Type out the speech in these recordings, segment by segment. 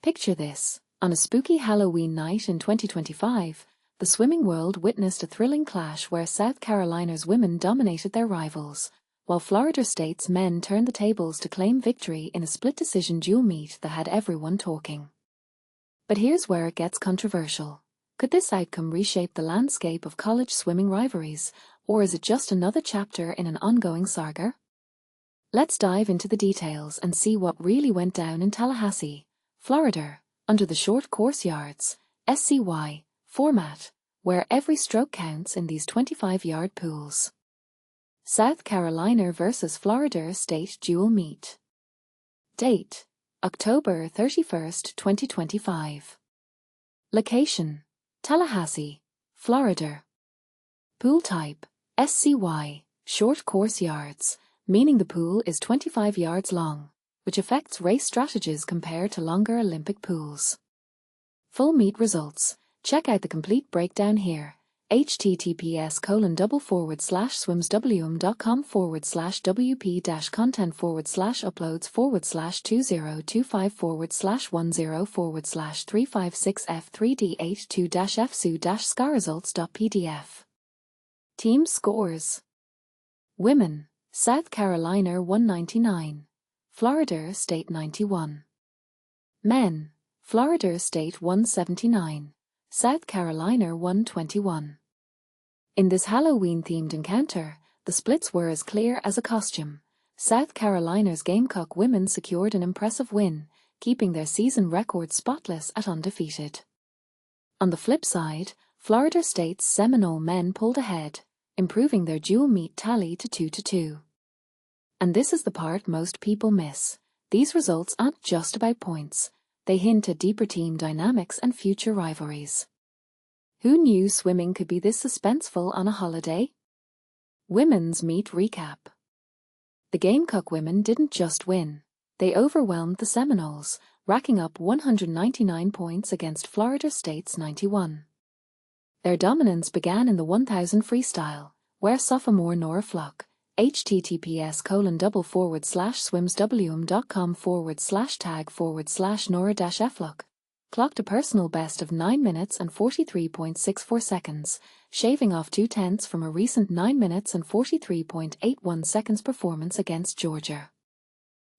Picture this. On a spooky Halloween night in 2025, the swimming world witnessed a thrilling clash where South Carolina's women dominated their rivals, while Florida State's men turned the tables to claim victory in a split-decision dual meet that had everyone talking. But here's where it gets controversial. Could this outcome reshape the landscape of college swimming rivalries, or is it just another chapter in an ongoing saga? Let's dive into the details and see what really went down in Tallahassee, Florida, under the short course yards (SCY) format, where every stroke counts in these 25-yard pools. South Carolina versus Florida State dual meet. Date: October 31, 2025. Location: Tallahassee, Florida. Pool type: SCY, short course yards, meaning the pool is 25 yards long, which affects race strategies compared to longer Olympic pools. Full meet results. Check out the complete breakdown here. https://www.content/uploads/20p-content/10.4/20255/10/356f3d82-fsu-scar-results.pdf. Team scores. Women: South Carolina 199, Florida State 91. Men: Florida State 179, South Carolina 121. In this Halloween-themed encounter, the splits were as clear as a costume. South Carolina's Gamecock women secured an impressive win, keeping their season record spotless at undefeated. On the flip side, Florida State's Seminole men pulled ahead, improving their dual meet tally to 2-2. And this is the part most people miss. These results aren't just about points. They hint at deeper team dynamics and future rivalries. Who knew swimming could be this suspenseful on a holiday? Women's meet recap. The Gamecock women didn't just win. They overwhelmed the Seminoles, racking up 199 points against Florida State's 91. Their dominance began in the 1000 freestyle, where sophomore Nora Fluck, https://swimswm.com/tag/Nora-Fluck, clocked a personal best of 9 minutes and 43.64 seconds, shaving off 2/10 from a recent 9 minutes and 43.81 seconds performance against Georgia.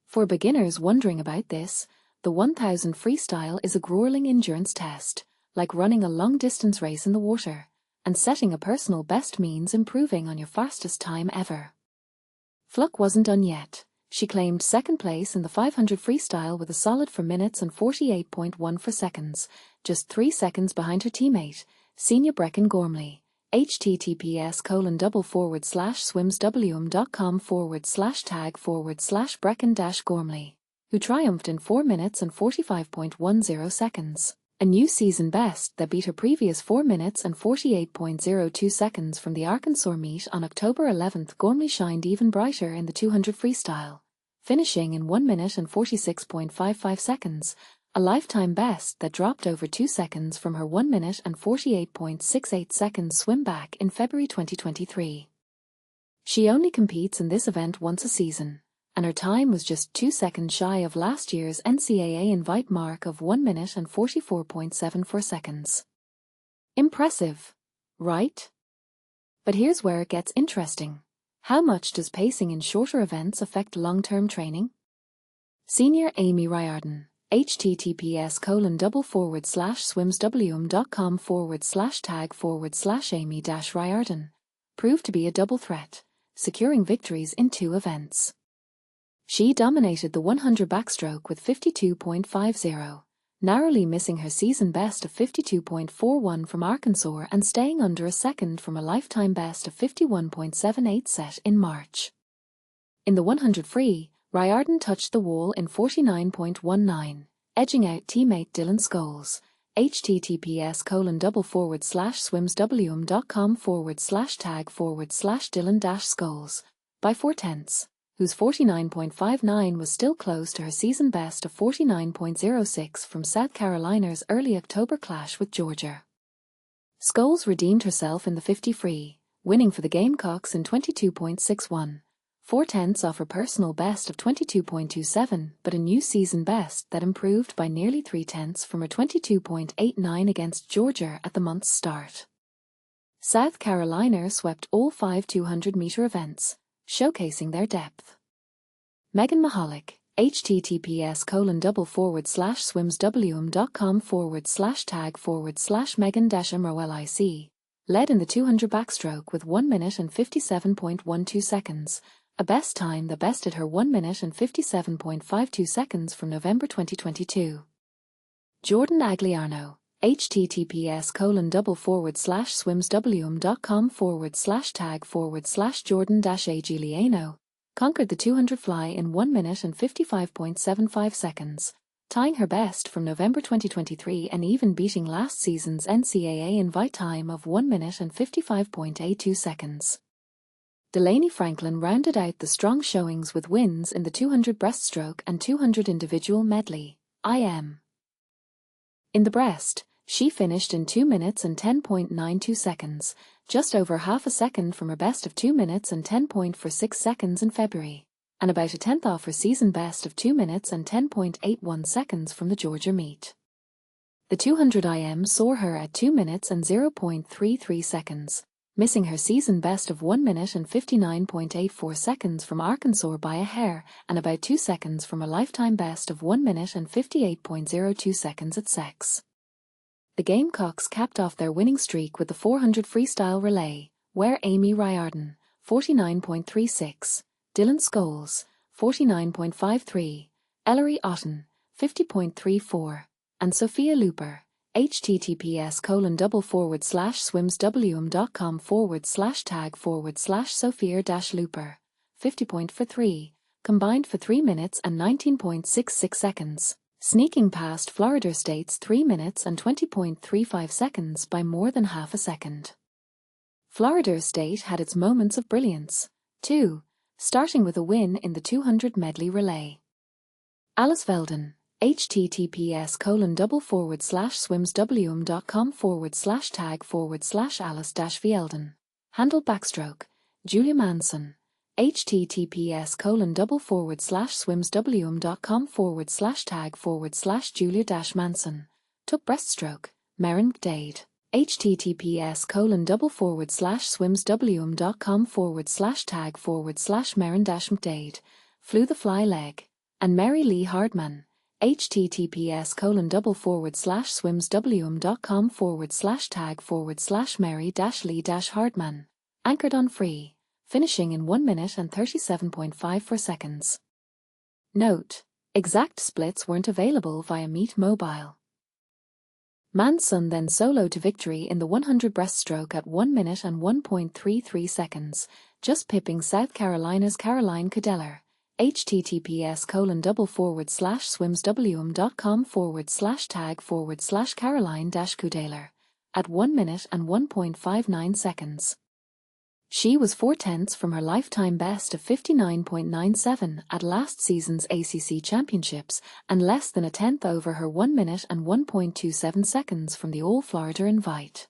For beginners wondering about this, the 1000 freestyle is a grueling endurance test, like running a long-distance race in the water, and setting a personal best means improving on your fastest time ever. Fluck wasn't done yet. She claimed second place in the 500 freestyle with a solid 4 minutes and 48.14 seconds, just 3 seconds behind her teammate, senior Breckin Gormley, https://swimswm.com/tag/Breckin-Gormley, who triumphed in 4 minutes and 45.10 seconds. A new season best that beat her previous 4 minutes and 48.02 seconds from the Arkansas meet on October 11. Gormley shined even brighter in the 200 freestyle, finishing in 1 minute and 46.55 seconds, a lifetime best that dropped over 2 seconds from her 1 minute and 48.68 seconds swim back in February 2023. She only competes in this event once a season, and her time was just 2 seconds shy of last year's NCAA invite mark of 1 minute and 44.74 seconds. Impressive, right? But here's where it gets interesting. How much does pacing in shorter events affect long-term training? Senior Amy Riordan, https://swimswm.com/tag/Amy-Riordan, proved to be a double threat, securing victories in 2 events. She dominated the 100 backstroke with 52.50, narrowly missing her season best of 52.41 from Arkansas and staying under a second from a lifetime best of 51.78 set in March. In the 100 free, Riordan touched the wall in 49.19, edging out teammate Dylan Scholes, https://swimswm.com/tag/Dylan-Scholes, by 4/10, whose 49.59 was still close to her season best of 49.06 from South Carolina's early October clash with Georgia. Scholes redeemed herself in the 50 free, winning for the Gamecocks in 22.61, 4/10 off her personal best of 22.27, but a new season best that improved by nearly 3/10 from her 22.89 against Georgia at the month's start. South Carolina swept all 5 200-meter events, showcasing their depth. Megan Mahalik, https://swimswm.com/tag/Megan-MROLIC, led in the 200 backstroke with 1 minute and 57.12 seconds, a best time that bested her 1 minute and 57.52 seconds from November 2022. Jordan Agliano, https://swimswm.com/tag/Jordan-Agliano, conquered the 200 fly in 1 minute and 55.75 seconds, tying her best from November 2023 and even beating last season's NCAA invite time of 1 minute and 55.82 seconds. Delaney Franklin rounded out the strong showings with wins in the 200 breaststroke and 200 individual medley, IM. In the breast, she finished in 2 minutes and 10.92 seconds, just over half a second from her best of 2 minutes and 10.46 seconds in February, and about 1/10 off her season best of 2 minutes and 10.81 seconds from the Georgia meet. The 200 IM saw her at 2 minutes and 0.33 seconds, missing her season best of 1 minute and 59.84 seconds from Arkansas by a hair and about 2 seconds from a lifetime best of 1 minute and 58.02 seconds at Sex. The Gamecocks capped off their winning streak with the 400 freestyle relay, where Amy Riordan, 49.36, Dylan Scholes, 49.53, Ellery Otten, 50.34, and Sophia Looper, https://swimswm.com/tag/Sophia-Looper, 50.43, combined for 3 minutes and 19.66 seconds, sneaking past Florida State's 3 minutes and 20.35 seconds by more than half a second. Florida State had its moments of brilliance, too, starting with a win in the 200 medley relay. Alice Veldon, https://swimswm.com/tag/Alice-Veldon, handled backstroke, Julia Manson, https://swimswm.com/tag/Julia-Manson, took breaststroke, Merrin McDade, https://swimswm.com/tag/Merrin-McDade, flew the fly leg, and Mary Lee Hardman, https://swimswm.com/tag/Mary-Lee-Hardman, anchored on free, finishing in 1 minute and 37.54 seconds. Note: exact splits weren't available via Meet Mobile. Manson then soloed to victory in the 100 breaststroke at 1 minute and 1.33 seconds, just pipping South Carolina's Caroline Kudeler, https://swimswm.com/tag/Caroline-Kudeler, at 1 minute and 1.59 seconds. She was 4/10 from her lifetime best of 59.97 at last season's ACC Championships and less than 1/10 over her 1 minute and 1.27 seconds from the All-Florida invite.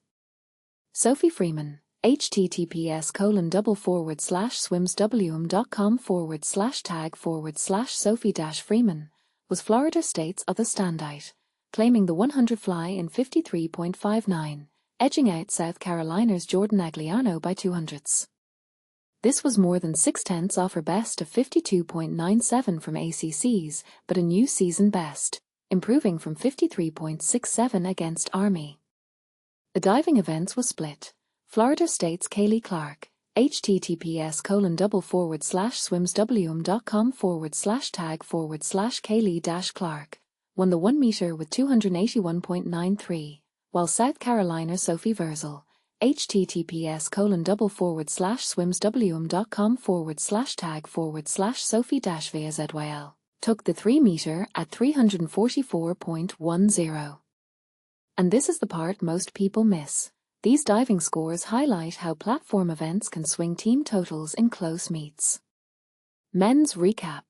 Sophie Freeman, https://swimswm.com/tag/Sophie-Freeman, was Florida State's other standout, claiming the 100 fly in 53.59, edging out South Carolina's Jordan Agliano by 200ths. This was more than 6/10 off her best of 52.97 from ACC's, but a new season best, improving from 53.67 against Army. The diving events was split. Florida State's Kaylee Clark, https://swimswm.com/tag/Kaylee-Clark, won the 1 meter with 281.93, while South Carolina's Sophie Verzel, https://swimswm.com/tag/Sophie-VAZYL, took the 3 meter at 344.10. And this is the part most people miss. These diving scores highlight how platform events can swing team totals in close meets. Men's recap.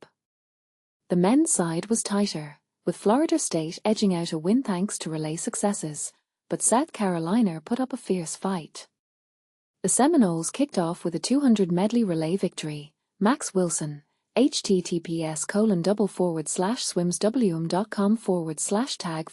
The men's side was tighter, with Florida State edging out a win thanks to relay successes, but South Carolina put up a fierce fight. The Seminoles kicked off with a 200 medley relay victory, Max Wilson, https://swimswm.com/tag